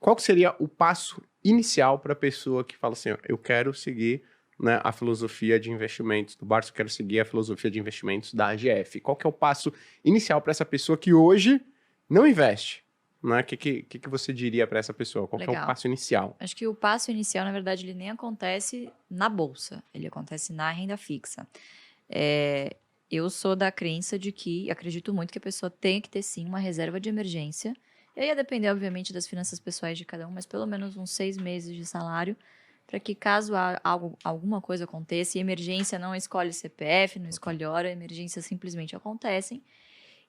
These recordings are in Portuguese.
qual que seria o passo inicial para a pessoa que fala assim, ó, eu quero seguir, né, a filosofia de investimentos do Barça, eu quero seguir a filosofia de investimentos da AGF? Qual que é o passo inicial para essa pessoa que hoje não investe? Né? O que você diria para essa pessoa? Qual que é o passo inicial? Acho que o passo inicial, na verdade, ele nem acontece na bolsa, ele acontece na renda fixa. Eu sou da crença de que, acredito muito que a pessoa tem que ter sim uma reserva de emergência. E aí ia depender, obviamente, das finanças pessoais de cada um, mas pelo menos uns 6 meses de salário, para que caso alguma coisa aconteça, e emergência não escolhe CPF, não escolhe hora, emergências simplesmente acontecem,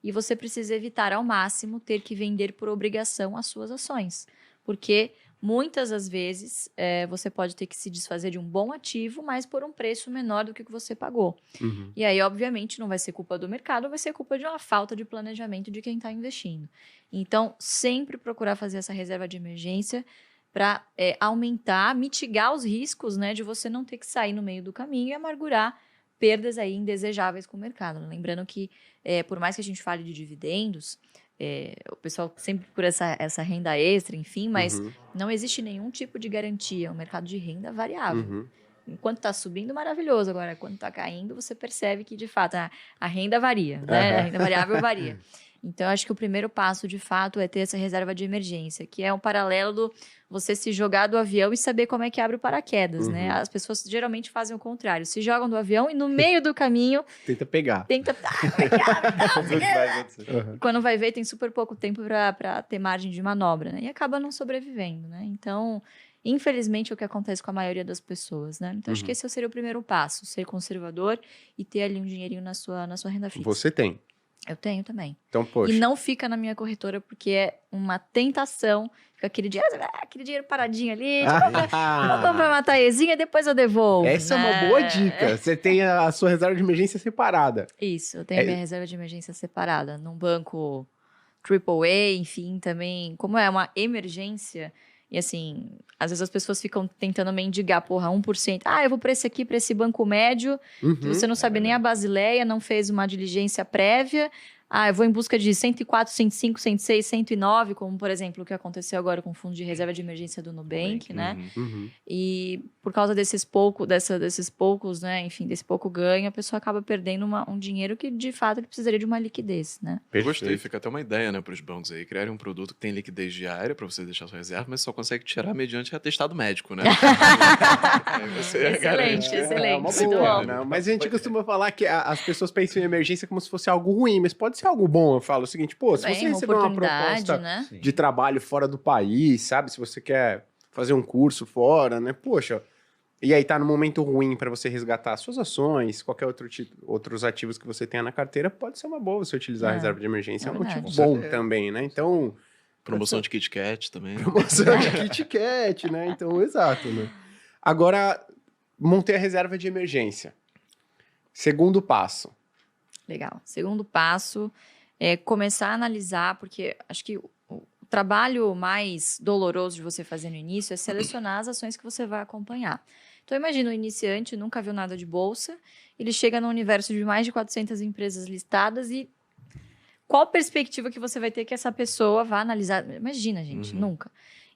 e você precisa evitar ao máximo ter que vender por obrigação as suas ações, porque muitas das vezes você pode ter que se desfazer de um bom ativo, mas por um preço menor do que você pagou. Uhum. E aí, obviamente, não vai ser culpa do mercado, vai ser culpa de uma falta de planejamento de quem está investindo. Então, sempre procurar fazer essa reserva de emergência para aumentar, mitigar os riscos, né, de você não ter que sair no meio do caminho e amargurar perdas aí indesejáveis com o mercado. Lembrando que, por mais que a gente fale de dividendos, o pessoal sempre procura essa renda extra, enfim, mas não existe nenhum tipo de garantia. É um mercado de renda variável. Uhum. Enquanto está subindo, maravilhoso. Agora, quando está caindo, você percebe que, de fato, a renda varia, né? A renda variável varia. Então, acho que o primeiro passo, de fato, é ter essa reserva de emergência, que é um paralelo do você se jogar do avião e saber como é que abre o paraquedas, né? As pessoas geralmente fazem o contrário. Se jogam do avião e no meio do caminho... Tenta pegar. Quando vai ver, tem super pouco tempo para ter margem de manobra, né? E acaba não sobrevivendo, né? Então, infelizmente, é o que acontece com a maioria das pessoas, né? Então, acho que esse seria o primeiro passo, ser conservador e ter ali um dinheirinho na sua renda fixa. Você tem? Eu tenho também. Então, poxa. E não fica na minha corretora, porque é uma tentação. Fica aquele dinheiro paradinho ali. Vou comprar uma taezinha, depois eu devolvo. Essa é uma boa dica. Você tem a sua reserva de emergência separada. Isso, eu tenho a minha reserva de emergência separada. Num banco AAA, enfim, também. Como é uma emergência... E assim, às vezes as pessoas ficam tentando mendigar, 1%. Eu vou para esse aqui, para esse banco médio, que você não sabe nem a Basileia, não fez uma diligência prévia. Eu vou em busca de 104, 105, 106, 109, como, por exemplo, o que aconteceu agora com o Fundo de Reserva de Emergência do Nubank, né? E por causa desses poucos, né? Enfim, desse pouco ganho, a pessoa acaba perdendo um dinheiro que, de fato, ele precisaria de uma liquidez, né? Eu gostei, fica até uma ideia, né, para os bancos aí, criarem um produto que tem liquidez diária para você deixar sua reserva, mas só consegue tirar mediante atestado médico, né? Excelente. É uma boa, né? Mas a gente costuma falar que as pessoas pensam em emergência como se fosse algo ruim, mas pode ser algo bom. Eu falo o seguinte, se você receber uma proposta, né, de trabalho fora do país, sabe? Se você quer fazer um curso fora, né? Poxa, e aí tá no momento ruim para você resgatar suas ações, qualquer outros ativos que você tenha na carteira, pode ser uma boa você utilizar a reserva de emergência. É um motivo bom também, né? Então... Promoção de Kit Kat também. Promoção de Kit Kat, né? Então, exato, né? Agora, montei a reserva de emergência. Segundo passo. Legal. Segundo passo é começar a analisar, porque acho que o trabalho mais doloroso de você fazer no início é selecionar as ações que você vai acompanhar. Então, imagina um iniciante, nunca viu nada de bolsa, ele chega num universo de mais de 400 empresas listadas e qual perspectiva que você vai ter que essa pessoa vá analisar? Imagina, gente, nunca.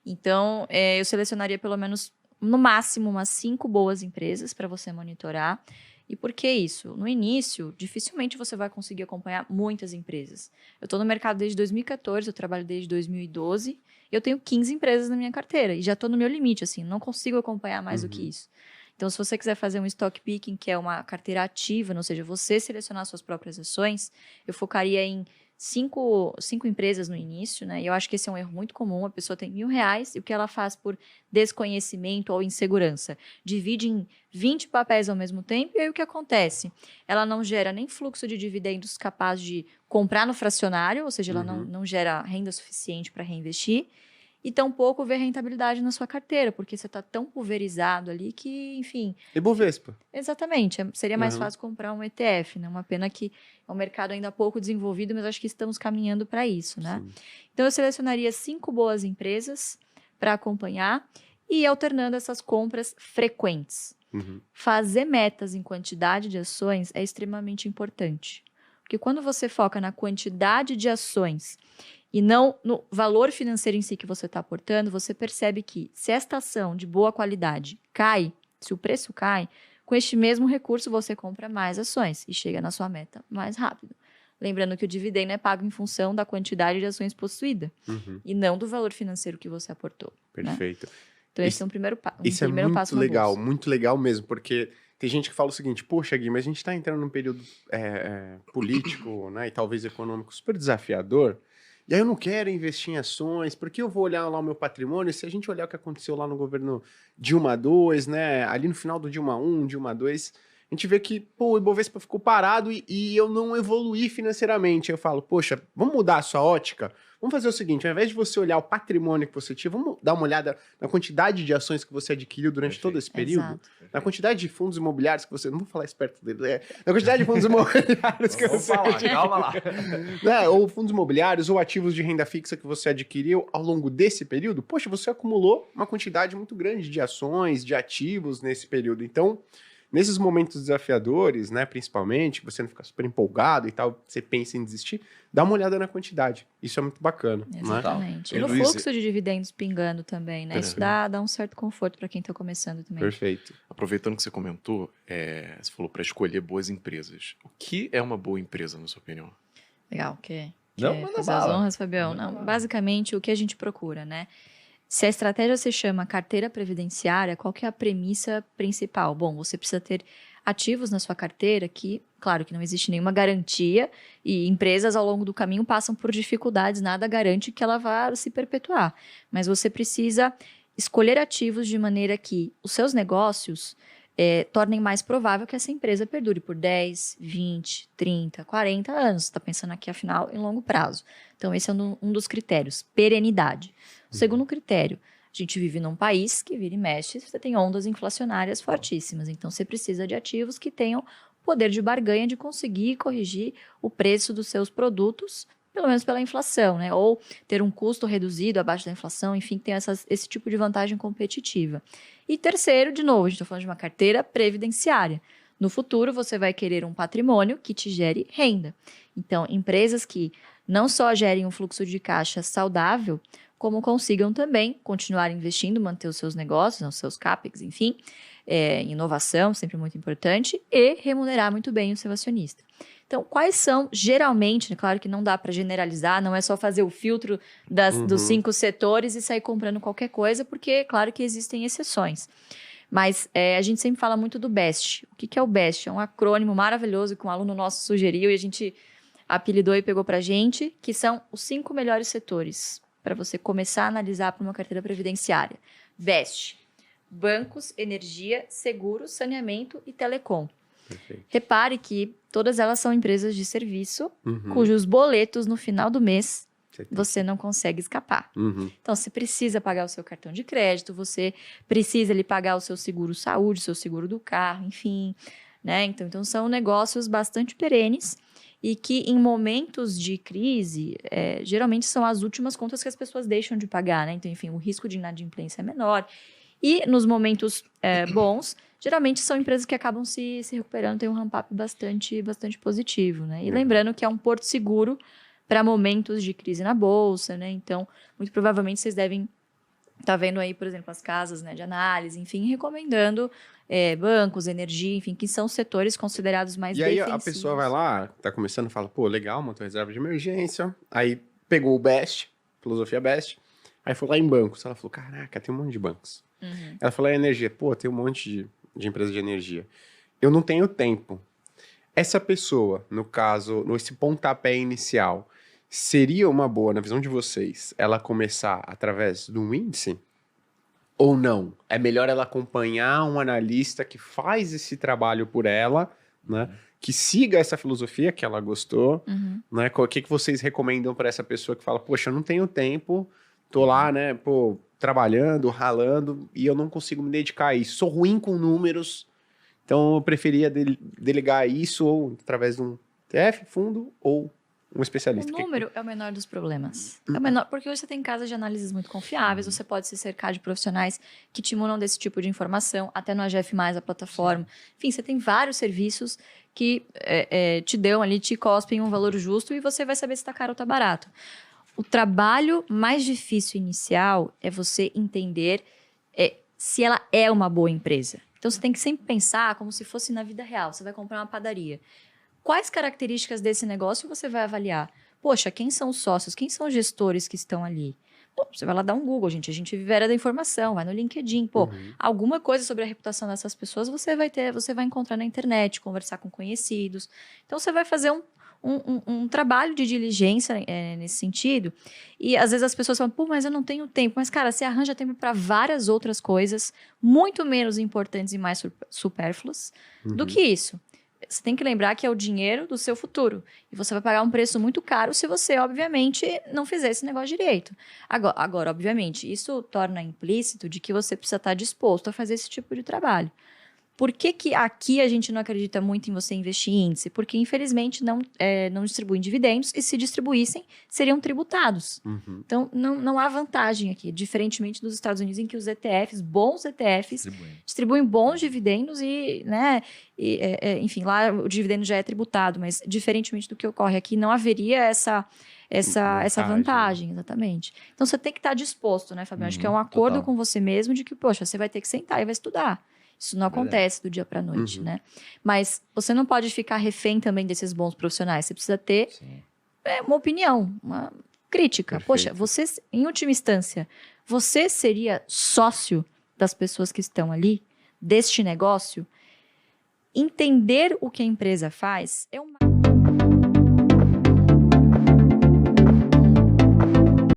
Então, eu selecionaria pelo menos, no máximo, umas 5 boas empresas para você monitorar. E por que isso? No início, dificilmente você vai conseguir acompanhar muitas empresas. Eu estou no mercado desde 2014, eu trabalho desde 2012, e eu tenho 15 empresas na minha carteira, e já estou no meu limite, assim, não consigo acompanhar mais do que isso. Então, se você quiser fazer um stock picking, que é uma carteira ativa, ou seja, você selecionar suas próprias ações, eu focaria em 5 empresas no início, né? E eu acho que esse é um erro muito comum. A pessoa tem R$1.000 e o que ela faz por desconhecimento ou insegurança? Divide em 20 papéis ao mesmo tempo e aí o que acontece? Ela não gera nem fluxo de dividendos capaz de comprar no fracionário, ou seja, ela não gera renda suficiente para reinvestir. E tampouco ver rentabilidade na sua carteira, porque você está tão pulverizado ali que, enfim... Ibovespa. Exatamente. Seria mais fácil comprar um ETF, né? Uma pena que é um mercado ainda pouco desenvolvido, mas acho que estamos caminhando para isso, né? Sim. Então, eu selecionaria 5 boas empresas para acompanhar e ir alternando essas compras frequentes. Fazer metas em quantidade de ações é extremamente importante. Porque quando você foca na quantidade de ações e não no valor financeiro em si que você está aportando, você percebe que se esta ação de boa qualidade cai, se o preço cai, com este mesmo recurso você compra mais ações e chega na sua meta mais rápido. Lembrando que o dividendo é pago em função da quantidade de ações possuída e não do valor financeiro que você aportou. Perfeito. Né? Então, esse é um primeiro passo. Isso é muito legal mesmo, porque tem gente que fala o seguinte, poxa, Gui, mas a gente está entrando num período político, né, e talvez econômico super desafiador, e aí eu não quero investir em ações, porque eu vou olhar lá o meu patrimônio, se a gente olhar o que aconteceu lá no governo Dilma II, né, ali no final do Dilma I, Dilma II, a gente vê que, pô, o Ibovespa ficou parado e eu não evoluí financeiramente. Eu falo, poxa, vamos mudar a sua ótica? Vamos fazer o seguinte, ao invés de você olhar o patrimônio que você tinha, vamos dar uma olhada na quantidade de ações que você adquiriu durante todo esse período, Exato. na quantidade de fundos imobiliários que você... Não vou falar esperto dele, na quantidade de fundos imobiliários que você adquiriu. Calma lá. Né? Ou fundos imobiliários, ou ativos de renda fixa que você adquiriu ao longo desse período. Poxa, você acumulou uma quantidade muito grande de ações, de ativos nesse período. Então... Nesses momentos desafiadores, né, principalmente, que você não fica super empolgado e tal, você pensa em desistir, dá uma olhada na quantidade. Isso é muito bacana. Exatamente. Né? E no fluxo de dividendos pingando também, né? Isso dá um certo conforto para quem está começando também. Perfeito. Aproveitando que você comentou, você falou para escolher boas empresas. O que é uma boa empresa, na sua opinião? Legal. Quer manda fazer as honras, Fabião? Não, basicamente, o que a gente procura, né? Se a estratégia se chama carteira previdenciária, qual que é a premissa principal? Bom, você precisa ter ativos na sua carteira que, claro que não existe nenhuma garantia e empresas ao longo do caminho passam por dificuldades, nada garante que ela vá se perpetuar. Mas você precisa escolher ativos de maneira que os seus negócios tornem mais provável que essa empresa perdure por 10, 20, 30, 40 anos. Você está pensando aqui, afinal, em longo prazo. Então, esse é um dos critérios, perenidade. O segundo critério, a gente vive num país que vira e mexe, você tem ondas inflacionárias fortíssimas. Então, você precisa de ativos que tenham poder de barganha de conseguir corrigir o preço dos seus produtos, pelo menos pela inflação, né? Ou ter um custo reduzido abaixo da inflação, enfim, tem esse tipo de vantagem competitiva. E terceiro, de novo, a gente está falando de uma carteira previdenciária. No futuro, você vai querer um patrimônio que te gere renda. Então, empresas que não só gerem um fluxo de caixa saudável, como consigam também continuar investindo, manter os seus negócios, os seus CAPEX, enfim, inovação, sempre muito importante, e remunerar muito bem o seu acionista. Então, quais são, geralmente, claro que não dá para generalizar, não é só fazer o filtro dos 5 setores e sair comprando qualquer coisa, porque, claro que existem exceções. Mas a gente sempre fala muito do BEST. O que é o BEST? É um acrônimo maravilhoso que um aluno nosso sugeriu e a gente apelidou e pegou para a gente, que são os 5 melhores setores para você começar a analisar para uma carteira previdenciária. BEST: bancos, energia, seguros, saneamento e telecom. Perfeito. Repare que todas elas são empresas de serviço, cujos boletos no final do mês você não consegue escapar. Então, você precisa pagar o seu cartão de crédito, você precisa pagar o seu seguro saúde, o seu seguro do carro, enfim. Né? Então, são negócios bastante perenes e que em momentos de crise, geralmente são as últimas contas que as pessoas deixam de pagar, né? Então, enfim, o risco de inadimplência é menor. E nos momentos bons, geralmente são empresas que acabam se recuperando, tem um ramp-up bastante positivo, né? E lembrando que é um porto seguro para momentos de crise na bolsa, né? Então, muito provavelmente vocês devem estar vendo aí, por exemplo, as casas, né, de análise, enfim, recomendando bancos, energia, enfim, que são setores considerados mais defensivos. E aí a pessoa vai lá, tá começando e fala, pô, legal, montou reserva de emergência, aí pegou o BEST, filosofia BEST, aí foi lá em bancos, ela falou, caraca, tem um monte de bancos. Ela falou, energia, pô, tem um monte de empresa de energia. Eu não tenho tempo. Essa pessoa, no caso, nesse pontapé inicial, seria uma boa, na visão de vocês, ela começar através de um índice? Ou não? É melhor ela acompanhar um analista que faz esse trabalho por ela, né? Que siga essa filosofia que ela gostou, né? O que vocês recomendam para essa pessoa que fala, poxa, eu não tenho tempo, tô lá, né, pô, trabalhando, ralando, e eu não consigo me dedicar a isso. Sou ruim com números, então eu preferia delegar isso ou através de um TF, fundo, ou um especialista. O número é o menor dos problemas. É o menor, porque hoje você tem casas de análises muito confiáveis, você pode se cercar de profissionais que te munam desse tipo de informação, até no AGF+, a plataforma. Enfim, você tem vários serviços que te dão ali, te cospem um valor justo e você vai saber se está caro ou está barato. O trabalho mais difícil inicial é você entender se ela é uma boa empresa. Então, você tem que sempre pensar como se fosse na vida real. Você vai comprar uma padaria. Quais características desse negócio você vai avaliar? Poxa, quem são os sócios? Quem são os gestores que estão ali? Pô, você vai lá dar um Google, gente. A gente vive a era da informação, vai no LinkedIn. Pô, alguma coisa sobre a reputação dessas pessoas você vai encontrar na internet, conversar com conhecidos. Então, você vai fazer um trabalho de diligência nesse sentido. E às vezes as pessoas falam, pô, mas eu não tenho tempo. Mas, cara, você arranja tempo para várias outras coisas muito menos importantes e mais supérfluas do que isso. Você tem que lembrar que é o dinheiro do seu futuro. E você vai pagar um preço muito caro se você, obviamente, não fizer esse negócio direito. Agora, obviamente, isso torna implícito de que você precisa estar disposto a fazer esse tipo de trabalho. Por que aqui a gente não acredita muito em você investir em índice? Porque, infelizmente, não distribuem dividendos e, se distribuíssem, seriam tributados. Então, não há vantagem aqui, diferentemente dos Estados Unidos, em que os ETFs, bons ETFs, distribuem bons dividendos enfim, lá o dividendo já é tributado, mas, diferentemente do que ocorre aqui, não haveria essa vantagem, exatamente. Então, você tem que estar disposto, né, Fabiano? Acho que é um acordo com você mesmo de que, poxa, você vai ter que sentar e vai estudar. Isso não acontece do dia para a noite, né? Mas você não pode ficar refém também desses bons profissionais. Você precisa ter uma opinião, uma crítica. Perfeito. Poxa, você, em última instância, você seria sócio das pessoas que estão ali, deste negócio? Entender o que a empresa faz é uma...